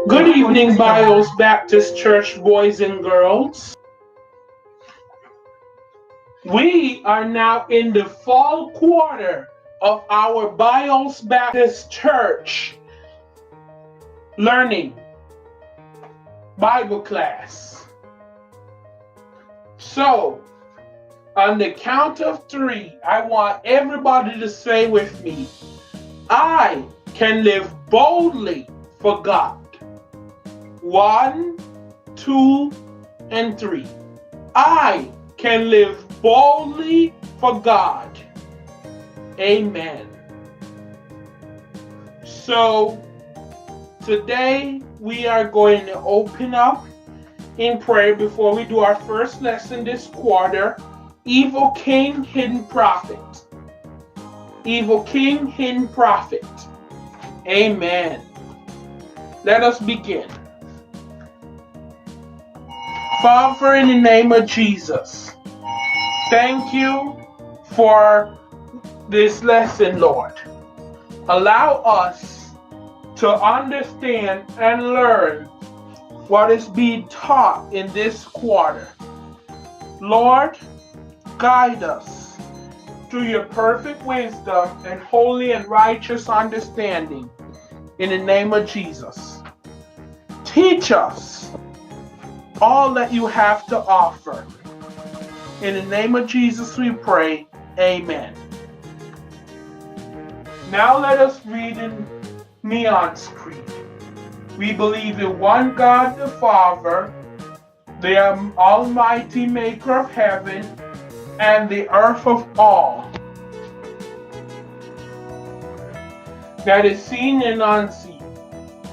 Good evening, Bios Baptist Church boys and girls. We are now in the fall quarter of our Bios Baptist Church learning Bible class. So, on the count of 3, I want everybody to say with me, I can live boldly for God. 1, 2, and 3. I can live boldly for God. Amen. So today we are going to open up in prayer before we do our first lesson this quarter. Evil King, Hidden Prophet. Evil King, Hidden Prophet. Amen. Let us begin. Father, in the name of Jesus, thank you for this lesson, Lord. Allow us to understand and learn what is being taught in this quarter. Lord, guide us through your perfect wisdom and holy and righteous understanding. In the name of Jesus, teach us all that you have to offer. In the name of Jesus we pray, amen. Now let us read in Neon's Creed. We believe in one God the Father, the Almighty Maker of heaven and the earth of all that is seen and unseen.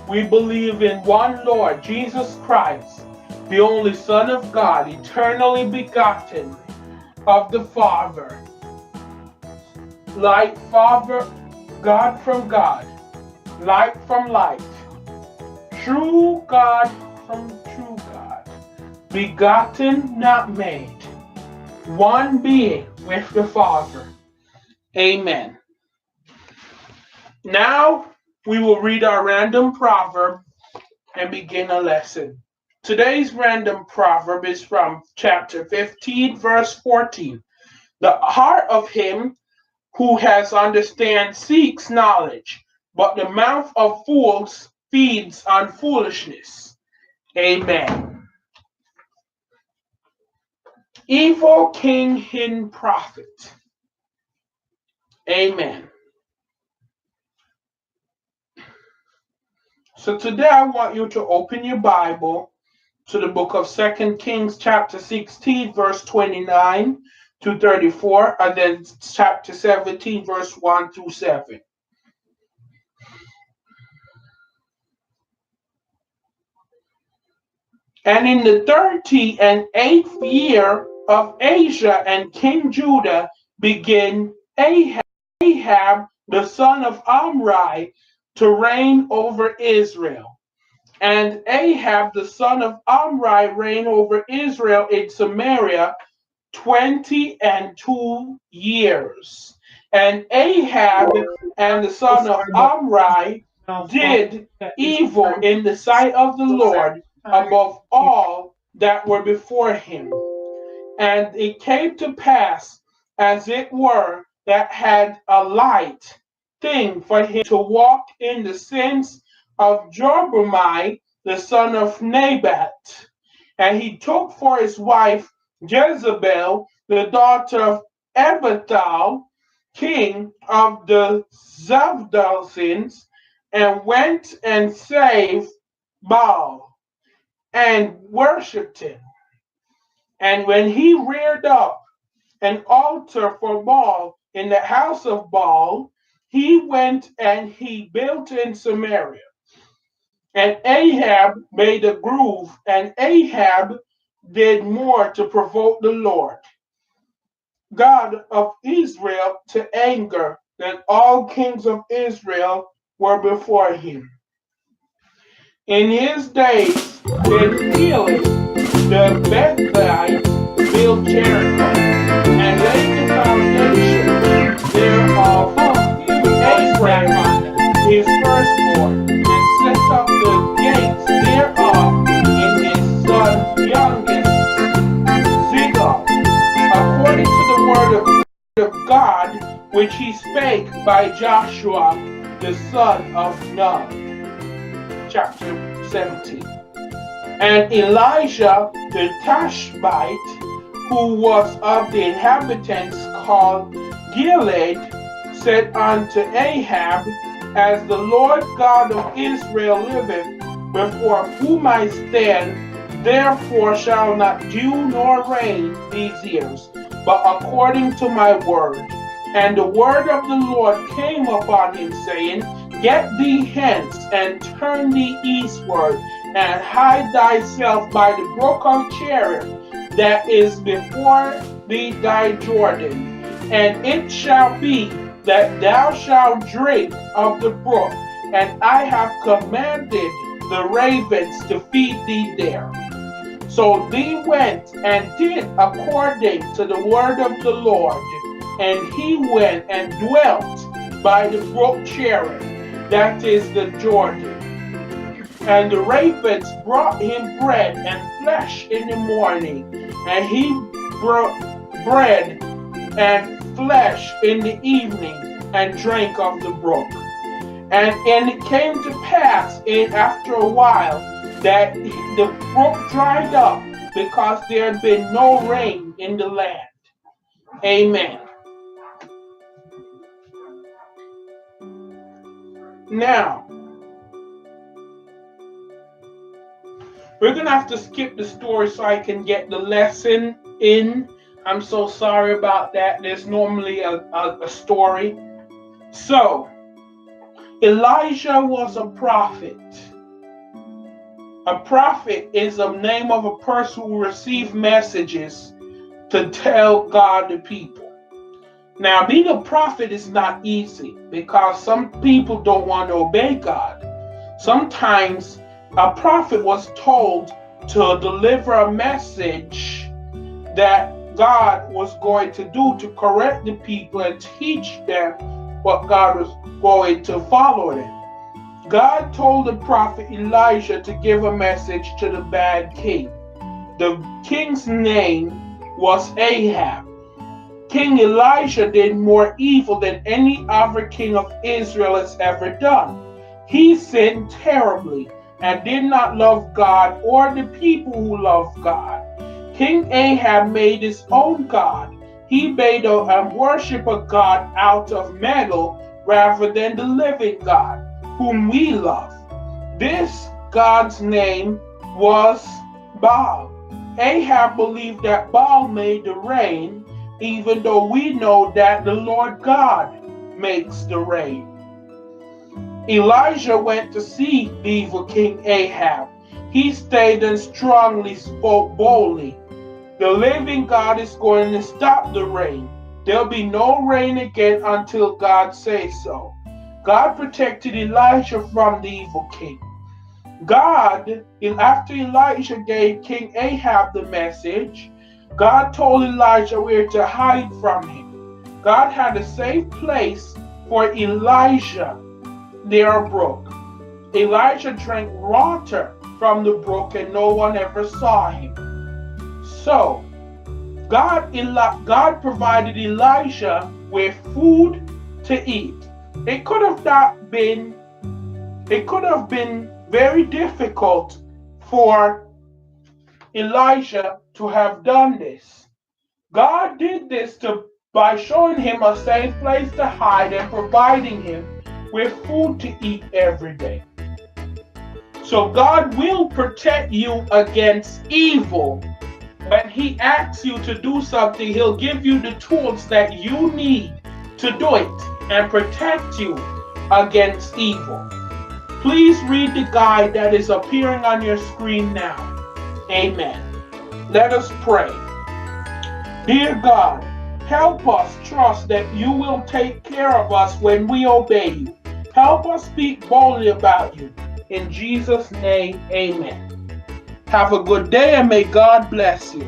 We believe in one Lord, Jesus Christ, the only Son of God, eternally begotten of the Father, light Father, God from God, light from light, true God from true God, begotten, not made, one being with the Father. Amen. Now we will read our random proverb and begin a lesson. Today's random proverb is from chapter 15, verse 14. The heart of him who has understand seeks knowledge, but the mouth of fools feeds on foolishness. Amen. Evil King, Hidden Prophet. Amen. So today I want you to open your Bible to the book of 2 Kings chapter 16 verse 29 to 34 and then chapter 17 verse 1 through 7. And in the 38th year of Asa and King Judah began Ahab the son of Omri to reign over Israel. And Ahab the son of Omri reigned over Israel in Samaria 22 years. And Ahab and the son of Omri did evil in the sight of the Lord above all that were before him. And it came to pass, as it were, that had a light thing for him to walk in the sins of Jeroboam, the son of Nebat. And he took for his wife Jezebel, the daughter of Abiathar, king of the Zabdalsins, and went and saved Baal and worshipped him. And when he reared up an altar for Baal in the house of Baal, he went and he built in Samaria. And Ahab made a grove, and Ahab did more to provoke the Lord, God of Israel, to anger than all kings of Israel were before him. In his days, then Felix the Bethelites built Jericho and laid the foundation thereof. Abraham, his firstborn, and set up the gates which he spake by Joshua the son of Nun. Chapter 17. And Elijah the Tishbite, who was of the inhabitants called Gilead, said unto Ahab, As the Lord God of Israel liveth, before whom I stand, therefore shall not dew nor rain these years, but according to my word. And the word of the Lord came upon him, saying, Get thee hence, and turn thee eastward, and hide thyself by the brook of Cherith, that is before thee thy Jordan. And it shall be that thou shalt drink of the brook, and I have commanded the ravens to feed thee there. So thee went and did according to the word of the Lord, and he went and dwelt by the brook Cherith, that is the Jordan. And the ravens brought him bread and flesh in the morning, and he brought bread and flesh in the evening, and drank of the brook. And it came to pass after a while that the brook dried up, because there had been no rain in the land. Amen. Now, we're going to have to skip the story so I can get the lesson in. I'm so sorry about that. There's normally a story. So, Elijah was a prophet. A prophet is the name of a person who received messages to tell God the people. Now, being a prophet is not easy because some people don't want to obey God. Sometimes a prophet was told to deliver a message that God was going to do to correct the people and teach them what God was going to follow them. God told the prophet Elijah to give a message to the bad king. The king's name was Ahab. King Elijah did more evil than any other king of Israel has ever done. He sinned terribly and did not love God or the people who love God. King Ahab made his own god. He made a worship a god out of metal rather than the living God, whom we love. This God's name was Baal. Ahab believed that Baal made the rain, even though we know that the Lord God makes the rain. Elijah went to see the evil King Ahab. He stayed and strongly spoke boldly. The living God is going to stop the rain. There'll be no rain again until God says so. God protected Elijah from the evil king. God, after Elijah gave King Ahab the message, God told Elijah where to hide from him. God had a safe place for Elijah near a brook. Elijah drank water from the brook and no one ever saw him. So, God provided Elijah with food to eat. It could have been very difficult for Elijah to have done this. God did this by showing him a safe place to hide and providing him with food to eat every day. So God will protect you against evil. When he asks you to do something, he'll give you the tools that you need to do it and protect you against evil. Please read the guide that is appearing on your screen now. Amen. Let us pray. Dear God, help us trust that you will take care of us when we obey you. Help us speak boldly about you. In Jesus' name, amen. Have a good day and may God bless you.